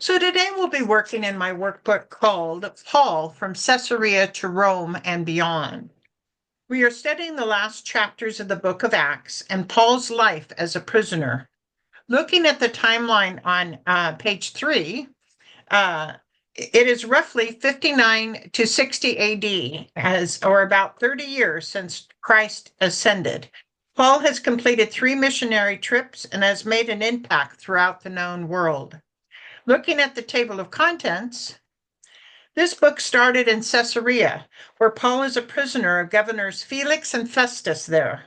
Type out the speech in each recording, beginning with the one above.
So today we'll be working in my workbook called Paul from Caesarea to Rome and Beyond. We are studying the last chapters of the book of Acts and Paul's life as a prisoner. Looking at the timeline on page 3, it is roughly 59 to 60 AD, or about 30 years since Christ ascended. Paul has completed 3 missionary trips and has made an impact throughout the known world. Looking at the table of contents, this book started in Caesarea, where Paul is a prisoner of governors Felix and Festus there.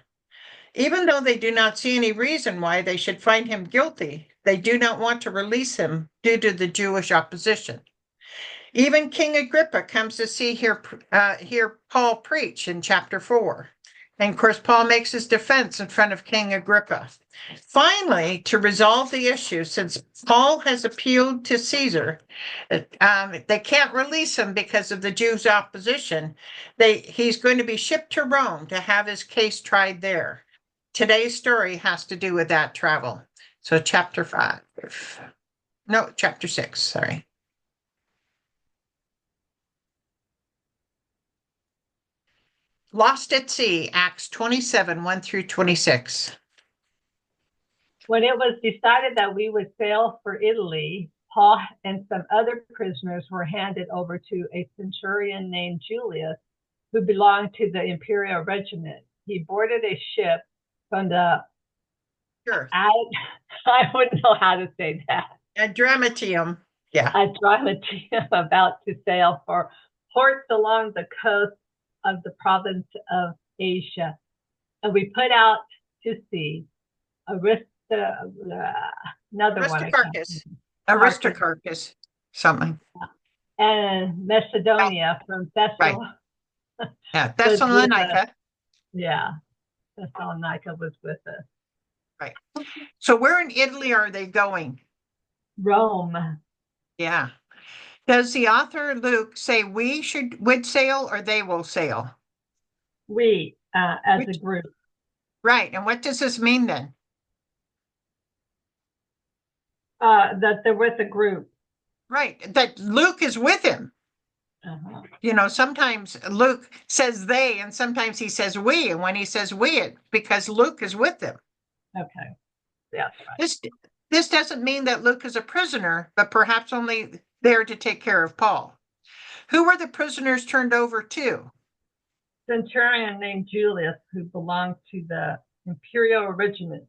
Even though they do not see any reason why they should find him guilty, they do not want to release him due to the Jewish opposition. Even King Agrippa comes to hear Paul preach in chapter 4. And of course, Paul makes his defense in front of King Agrippa. Finally, to resolve the issue, since Paul has appealed to Caesar, they can't release him because of the Jews' opposition. He's going to be shipped to Rome to have his case tried there. Today's story has to do with that travel. So chapter 6, sorry. Lost at Sea, Acts 27, 1 through 26. When it was decided that we would sail for Italy, Paul and some other prisoners were handed over to a centurion named Julius, who belonged to the imperial regiment. He boarded a ship from the... Sure. I wouldn't know how to say that. Adramatium. Yeah. Adramatium, about to sail for ports along the coast of the province of Asia. And we put out to sea Aristarchus, something. And Macedonia from Thessalonica. Right. Yeah, Thessalonica. Thessalonica was with us. Right. So where in Italy are they going? Rome. Yeah. Does the author Luke say we would sail or they will sail? We, as a group. Right. And what does this mean then? That they're with a group. Right. That Luke is with him. Uh-huh. You know, sometimes Luke says they, and sometimes he says we. And when he says we, it's because Luke is with them. Okay. Yeah. Right. This doesn't mean that Luke is a prisoner, but perhaps only there to take care of Paul. Who were the prisoners turned over to? Centurion named Julius, who belonged to the imperial regiment.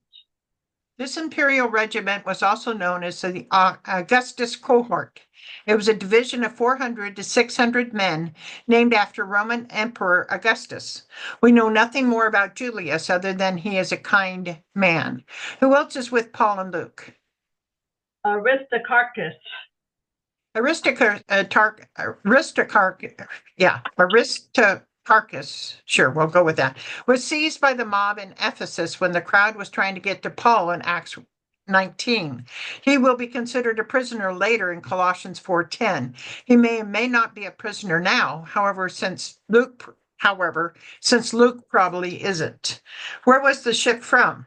This imperial regiment was also known as the Augustus cohort. It was a division of 400 to 600 men named after Roman Emperor Augustus. We know nothing more about Julius other than he is a kind man. Who else is with Paul and Luke? Aristarchus. Aristarchus, sure, we'll go with that, was seized by the mob in Ephesus when the crowd was trying to get to Paul in Acts 19. He will be considered a prisoner later in Colossians 4:10. He may and may not be a prisoner now, however, since Luke probably isn't. Where was the ship from?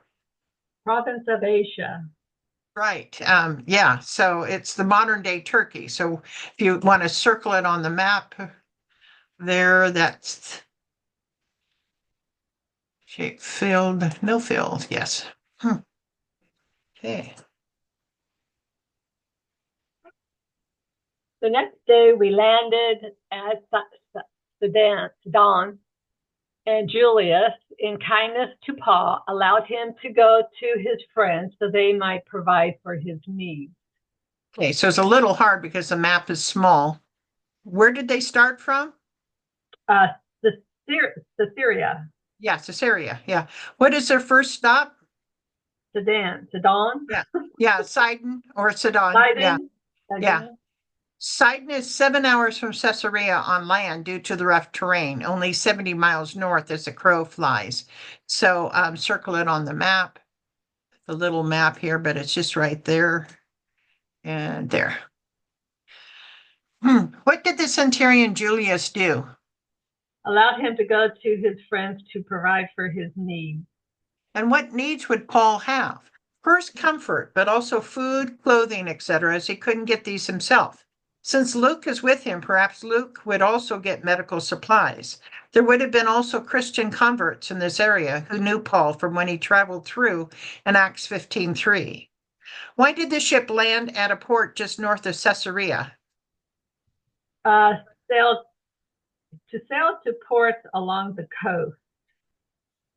Province of Asia. Right. Yeah. So it's the modern day Turkey. So if you want to circle it on the map there, that's Millfield. Yes. Okay. The next day we landed at Sedan, and Julius, in kindness to Paul, allowed him to go to his friends so they might provide for his needs. Okay, so it's a little hard because the map is small. Where did they start from? Caesarea. Yeah, Caesarea. Yeah. What is their first stop? Sedan. Yeah, Sidon or Sedan. Sidon. Yeah. Sidon is 7 hours from Caesarea on land due to the rough terrain, only 70 miles north as the crow flies. So circle it on the map, the little map here, but it's just right there and there. What did the centurion Julius do? Allowed him to go to his friends to provide for his needs. And what needs would Paul have? First, comfort, but also food, clothing, etc., as he couldn't get these himself. Since Luke is with him, perhaps Luke would also get medical supplies. There would have been also Christian converts in this area who knew Paul from when he traveled through in Acts 15:3. Why did the ship land at a port just north of Caesarea? Sailed to ports along the coast.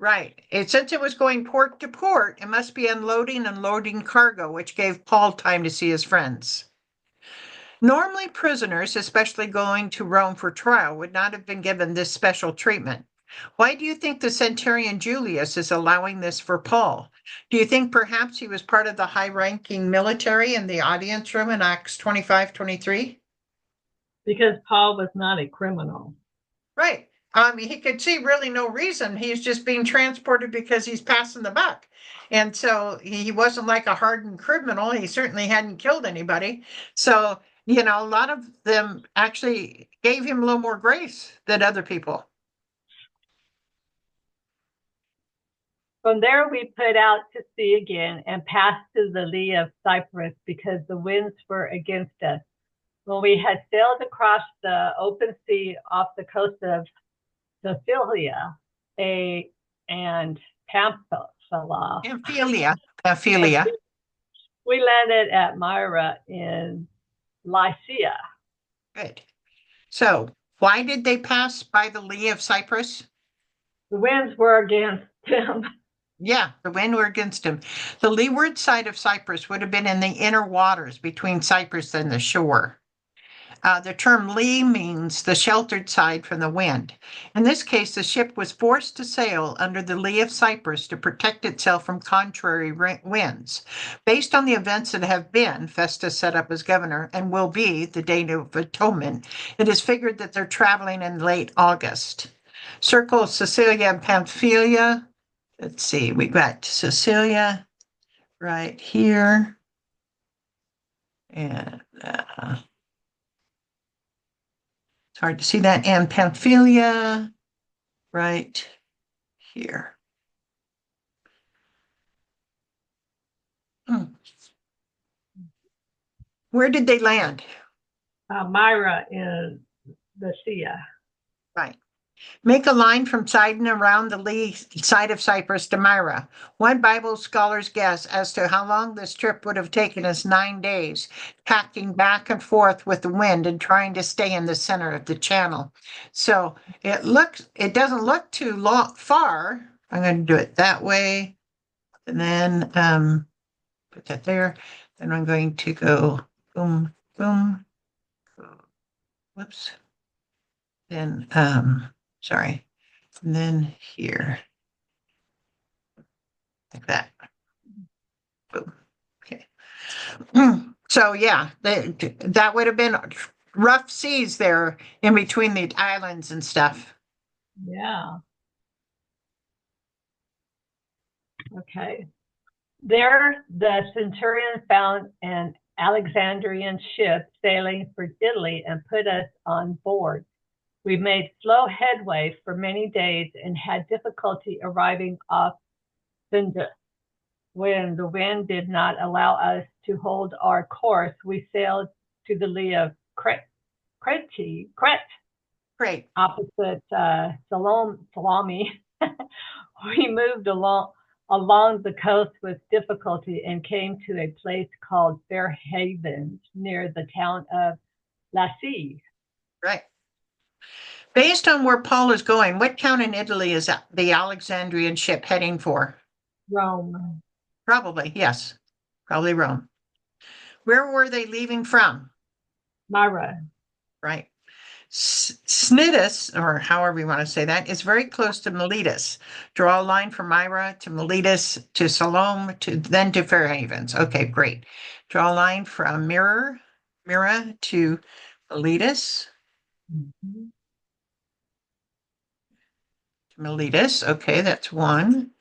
Right. Since it was going port to port, it must be unloading and loading cargo, which gave Paul time to see his friends. Normally, prisoners, especially going to Rome for trial, would not have been given this special treatment. Why do you think the centurion Julius is allowing this for Paul? Do you think perhaps he was part of the high-ranking military in the audience room in Acts 25:23? Because Paul was not a criminal. Right. He could see really no reason. He's just being transported because he's passing the buck. And so he wasn't like a hardened criminal. He certainly hadn't killed anybody. So, a lot of them actually gave him a little more grace than other people. From there, we put out to sea again and passed to the lee of Cyprus because the winds were against us. When we had sailed across the open sea off the coast of Pamphylia and Pamphylia, Pamphylia. we landed at Myra in Lycia. Good. So, why did they pass by the lee of Cyprus? The winds were against them. Yeah, the wind were against him. The leeward side of Cyprus would have been in the inner waters between Cyprus and the shore. The term lee means the sheltered side from the wind. In this case, the ship was forced to sail under the lee of Cyprus to protect itself from contrary winds. Based on the events that have been, Festus set up as governor, and will be the Day of Atonement, it is figured that they're traveling in late August. Circle Caesarea and Pamphylia. Let's see, we got Caesarea right here. And it's hard to see that. And Pamphylia right here. Where did they land? Myra in the sea. Right. Make a line from Sidon around the lee side of Cyprus to Myra. One Bible scholar's guess as to how long this trip would have taken is 9 days, tacking back and forth with the wind and trying to stay in the center of the channel. So it doesn't look too far. I'm going to do it that way. And then put that there. Then I'm going to go boom, boom. Whoops. Then sorry. And then here. Like that. Boom. Okay. So yeah, that would have been rough seas there in between the islands and stuff. Yeah. Okay. There, the centurion found an Alexandrian ship sailing for Italy and put us on board. We made slow headway for many days and had difficulty arriving off Sindus. When the wind did not allow us to hold our course, we sailed to the lee of Crete, opposite Salami. We moved along the coast with difficulty and came to a place called Fair Havens near the town of Lassie. Right. Based on where Paul is going, what town in Italy is the Alexandrian ship heading for? Rome. Probably, yes. Probably Rome. Where were they leaving from? Myra. Right. Snidus, or however you want to say that, is very close to Miletus. Draw a line from Myra to Miletus to Salome then to Fair Havens. Okay, great. Draw a line from Myra to Miletus. Mm-hmm. Miletus, okay, that's one.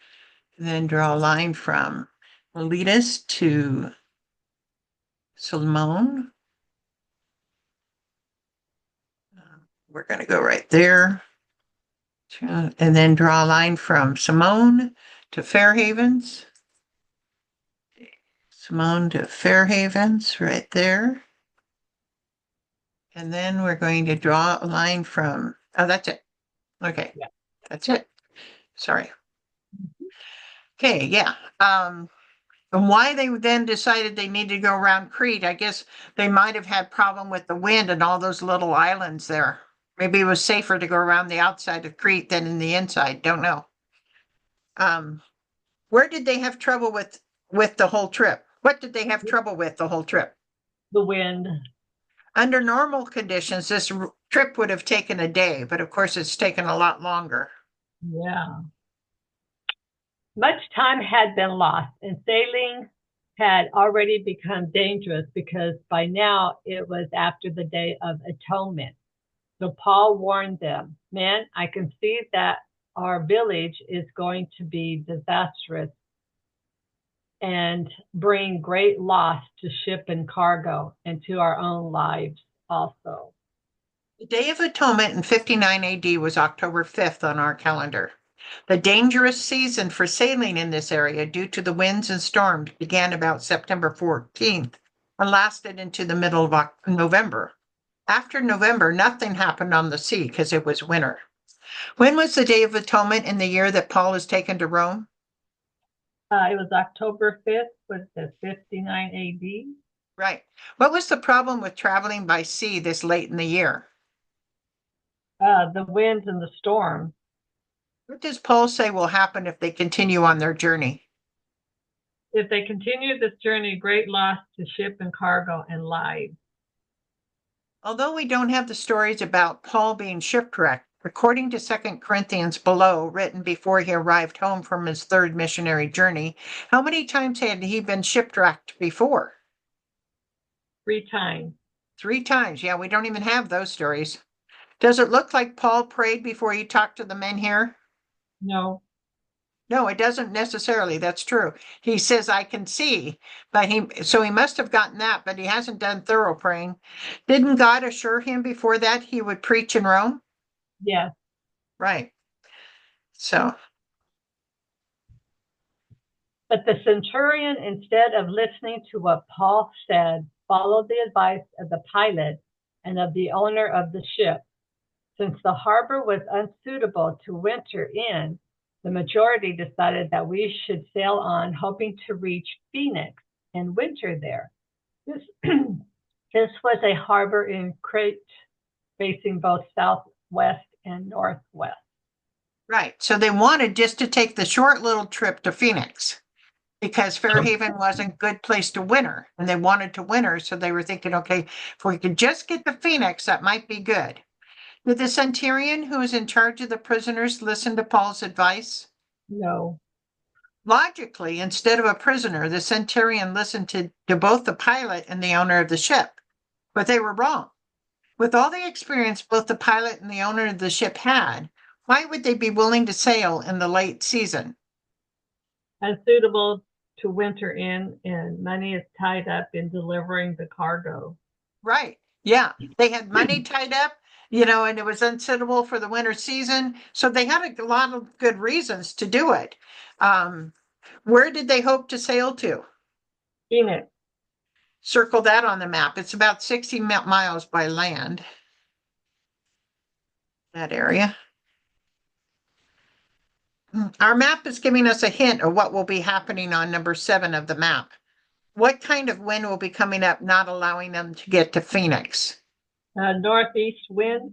And then draw a line from Miletus to Salmone. We're going to go right there. And then draw a line from Simone to Fair Havens. Simone to Fairhavens right there. And then we're going to draw a line from, oh, that's it. Okay, Yeah. that's it. Sorry. Okay, yeah. And why they then decided they needed to go around Crete, I guess they might have had problem with the wind and all those little islands there. Maybe it was safer to go around the outside of Crete than in the inside. Don't know. Where did they have trouble with the whole trip? What did they have trouble with the whole trip? The wind. Under normal conditions, this trip would have taken a day, but of course it's taken a lot longer. Yeah. Much time had been lost, and sailing had already become dangerous because by now it was after the Day of Atonement. So Paul warned them, "Men, I can see that our village is going to be disastrous and bring great loss to ship and cargo and to our own lives also." The Day of Atonement in 59 AD was October 5th on our calendar. The dangerous season for sailing in this area due to the winds and storms began about September 14th and lasted into the middle of November. After November, nothing happened on the sea because it was winter. When was the Day of Atonement in the year that Paul is taken to Rome? It was October 5th, was it 59 AD? Right. What was the problem with traveling by sea this late in the year? The winds and the storm. What does Paul say will happen if they continue on their journey? If they continue this journey, great loss to ship and cargo and lives. Although we don't have the stories about Paul being shipwrecked, according to 2 Corinthians below, written before he arrived home from his third missionary journey, how many times had he been shipwrecked before? 3 times. 3 times. Yeah, we don't even have those stories. Does it look like Paul prayed before he talked to the men here? No. No, it doesn't necessarily. That's true. He says, I can see, but he must have gotten that, but he hasn't done thorough praying. Didn't God assure him before that he would preach in Rome? Yes. Right. So, But the centurion, instead of listening to what Paul said, followed the advice of the pilot and of the owner of the ship. Since the harbor was unsuitable to winter in, the majority decided that we should sail on, hoping to reach Phoenix and winter there. This, this was a harbor in Crete facing both southwest and northwest. right. So they wanted just to take the short little trip to Phoenix because Fairhaven wasn't a good place to winter and they wanted to winter. So they were thinking, okay, if we could just get to Phoenix, that might be good. Did the centurion who was in charge of the prisoners listen to Paul's advice? No. Logically, instead of a prisoner, the centurion listened to both the pilot and the owner of the ship, but they were wrong. With all the experience both the pilot and the owner of the ship had, why would they be willing to sail in the late season? Unsuitable to winter in, and money is tied up in delivering the cargo. Right. Yeah. They had money tied up, and it was unsuitable for the winter season. So they had a lot of good reasons to do it. Where did they hope to sail to? Phoenix. Circle that on the map. It's about 60 miles by land. That area. Our map is giving us a hint of what will be happening on number 7 of the map. What kind of wind will be coming up, not allowing them to get to Phoenix? Northeast wind.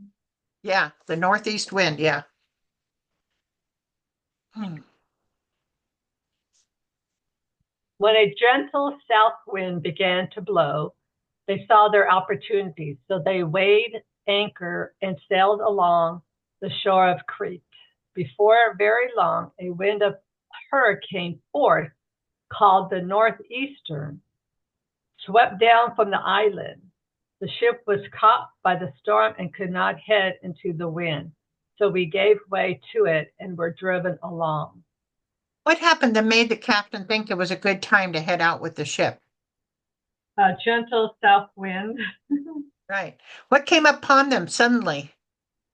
Yeah, the northeast wind. Yeah. When a gentle south wind began to blow, they saw their opportunities. So they weighed anchor and sailed along the shore of Crete. Before very long, a wind of hurricane force called the northeastern swept down from the island. The ship was caught by the storm and could not head into the wind. So we gave way to it and were driven along. What happened that made the captain think it was a good time to head out with the ship? A gentle south wind. Right. What came upon them suddenly?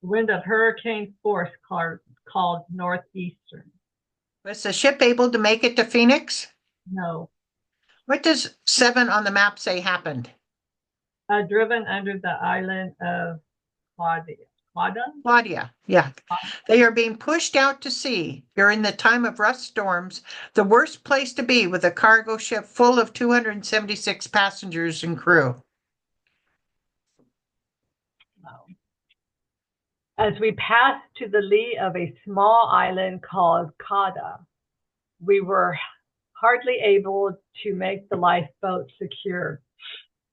Wind of hurricane force called northeastern. Was the ship able to make it to Phoenix? No. What does 7 on the map say happened? Driven under the island of Claudia. Claudia, yeah. They are being pushed out to sea during the time of rough storms, the worst place to be with a cargo ship full of 276 passengers and crew. As we passed to the lee of a small island called Cauda, we were hardly able to make the lifeboat secure.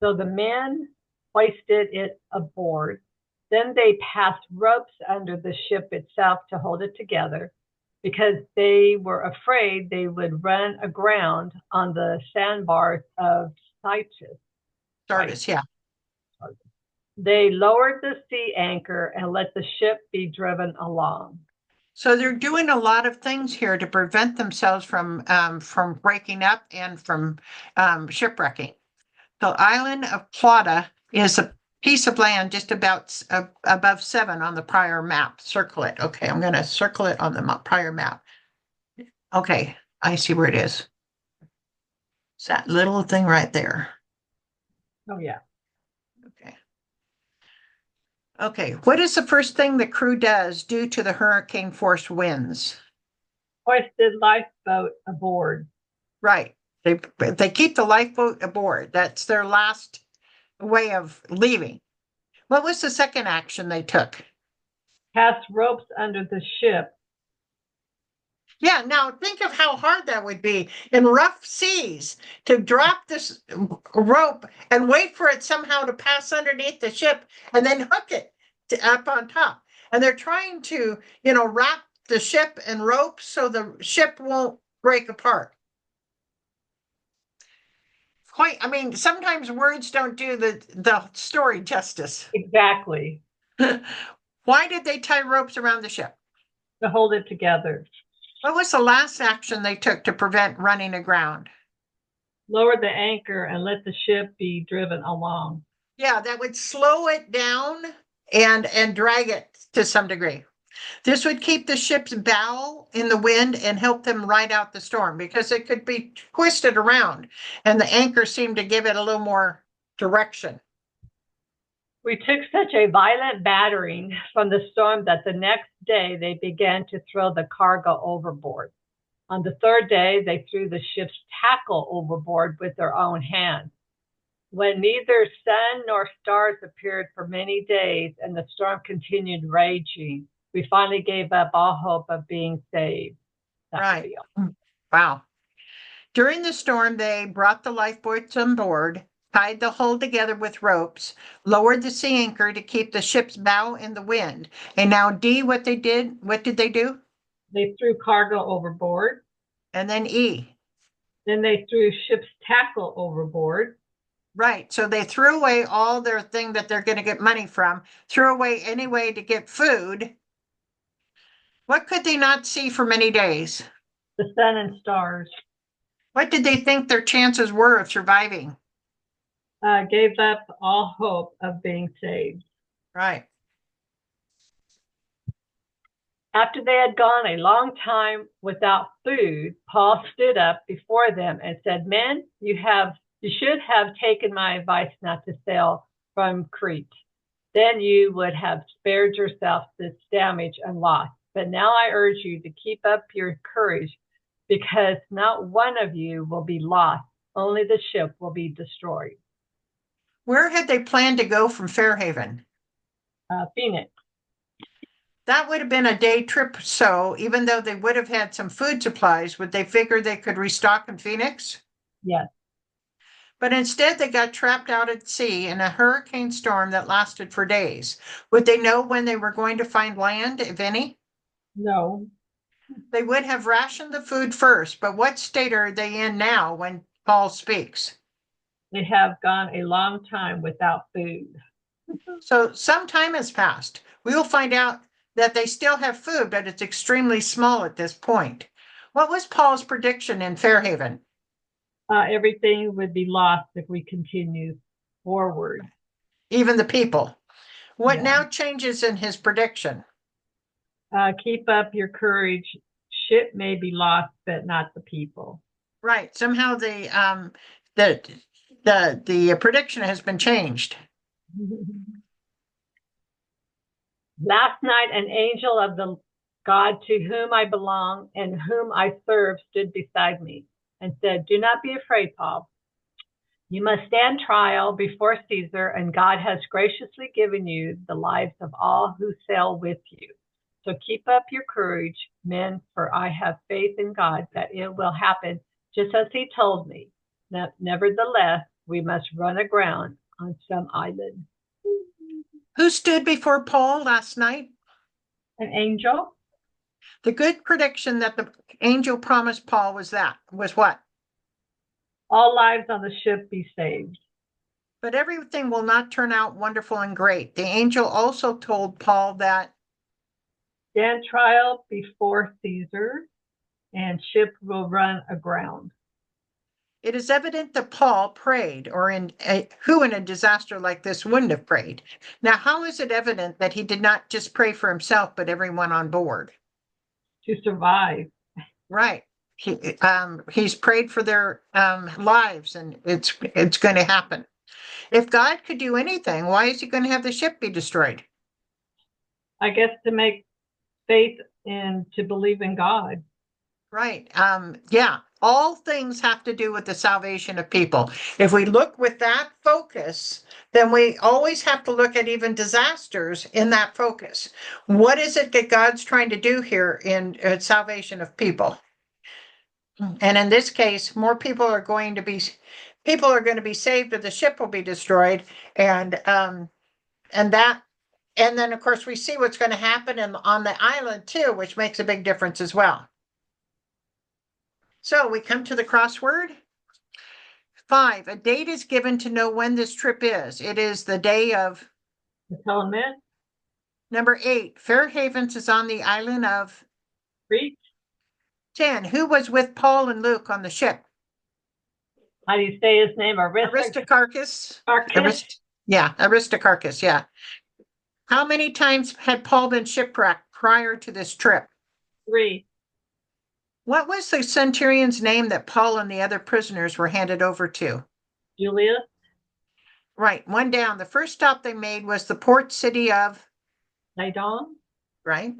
So the men hoisted it aboard. Then they passed ropes under the ship itself to hold it together because they were afraid they would run aground on the sandbars of Sardis, yeah. They lowered the sea anchor and let the ship be driven along. So they're doing a lot of things here to prevent themselves from breaking up and from shipwrecking. The island of Plata is a piece of land just about above 7 on the prior map. Circle it. Okay, I'm going to circle it on the prior map. Okay, I see where it is. It's that little thing right there. Oh, yeah. Okay. Okay, what is the first thing the crew does due to the hurricane force winds? Hoisted lifeboat aboard. Right. They keep the lifeboat aboard. That's their last way of leaving. What was the second action they took? Cast ropes under the ship. Yeah, now think of how hard that would be in rough seas to drop this rope and wait for it somehow to pass underneath the ship and then hook it up on top. And they're trying to, wrap the ship in ropes so the ship won't break apart. Sometimes words don't do the story justice. Exactly. Why did they tie ropes around the ship? To hold it together. What was the last action they took to prevent running aground? Lower the anchor and let the ship be driven along. Yeah, that would slow it down and drag it to some degree. This would keep the ship's bow in the wind and help them ride out the storm because it could be twisted around and the anchor seemed to give it a little more direction. We took such a violent battering from the storm that the next day they began to throw the cargo overboard. On the third day, they threw the ship's tackle overboard with their own hands. When neither sun nor stars appeared for many days and the storm continued raging, we finally gave up all hope of being saved. Right. Wow. During the storm, they brought the lifeboats on board, tied the hull together with ropes, lowered the sea anchor to keep the ship's bow in the wind. And now D, what did they do? They threw cargo overboard. And then E. Then they threw ship's tackle overboard. Right. So they threw away all their thing that they're going to get money from, threw away any way to get food. What could they not see for many days? The sun and stars. What did they think their chances were of surviving? Gave up all hope of being saved. Right. After they had gone a long time without food, Paul stood up before them and said, "Men, you should have taken my advice not to sail from Crete. Then you would have spared yourself this damage and loss. But now I urge you to keep up your courage, because not one of you will be lost, only the ship will be destroyed." Where had they planned to go from Fairhaven? Phoenix. That would have been a day trip. So even though they would have had some food supplies, would they figure they could restock in Phoenix? Yes. But instead, they got trapped out at sea in a hurricane storm that lasted for days. Would they know when they were going to find land, if any? No. They would have rationed the food first, but what state are they in now when Paul speaks? They have gone a long time without food. So some time has passed. We will find out that they still have food, but it's extremely small at this point. What was Paul's prediction in Fairhaven? Everything would be lost if we continue forward. Even the people. What Yeah. now changes in his prediction? Keep up your courage. Ship may be lost, but not the people. Right. Somehow the prediction has been changed. Last night, an angel of the God to whom I belong and whom I serve stood beside me and said, "Do not be afraid, Paul. You must stand trial before Caesar, and God has graciously given you the lives of all who sail with you. So keep up your courage, men, for I have faith in God that it will happen just as he told me. Nevertheless, we must run aground on some island." Who stood before Paul last night? An angel? The good prediction that the angel promised Paul was what? All lives on the ship be saved. But everything will not turn out wonderful and great. The angel also told Paul that Stand trial before Caesar, and ship will run aground. it is evident that Paul prayed, or who in a disaster like this wouldn't have prayed? Now, how is it evident that he did not just pray for himself, but everyone on board? To survive. Right. He's prayed for their lives, and it's going to happen. If God could do anything, why is he going to have the ship be destroyed? I guess to make faith and to believe in God. Right. Yeah. All things have to do with the salvation of people. If we look with that focus, then we always have to look at even disasters in that focus. What is it that God's trying to do here in salvation of people? And in this case, more people are going to be saved, or the ship will be destroyed, and that, and then of course we see what's going to happen on the island too, which makes a big difference as well. So we come to the crossword. 5, a date is given to know when this trip is. It is the day of Atonement. Number 8, Fair Havens is on the island of Crete. 10, who was with Paul and Luke on the ship? How do you say his name? Aristarchus. Aristarchus. Aristarchus, yeah. How many times had Paul been shipwrecked prior to this trip? 3. What was the centurion's name that Paul and the other prisoners were handed over to? Julius. Right, one down. The first stop they made was the port city of Sidon. Right.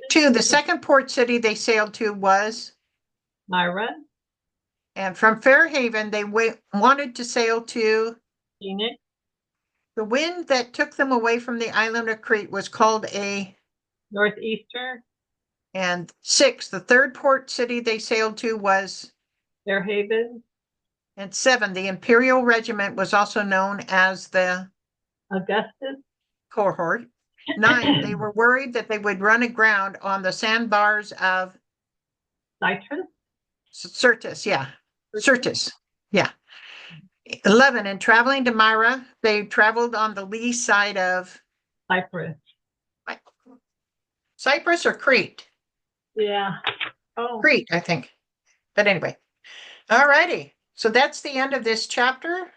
2, the second port city they sailed to was Myra. And from Fairhaven, they wanted to sail to Phoenix. the wind that took them away from the island of Crete was called a Northeaster. And 6, the third port city they sailed to was Fairhaven. And 7, the Imperial Regiment was also known as the Augustus. cohort. 9, they were worried that they would run aground on the sandbars of Citrus. Syrtis, yeah. Syrtis, yeah. 11, in traveling to Myra, they traveled on the lee side of Cyprus. Cyprus or Crete? Yeah. Oh. Crete, I think. But anyway, all righty. So that's the end of this chapter.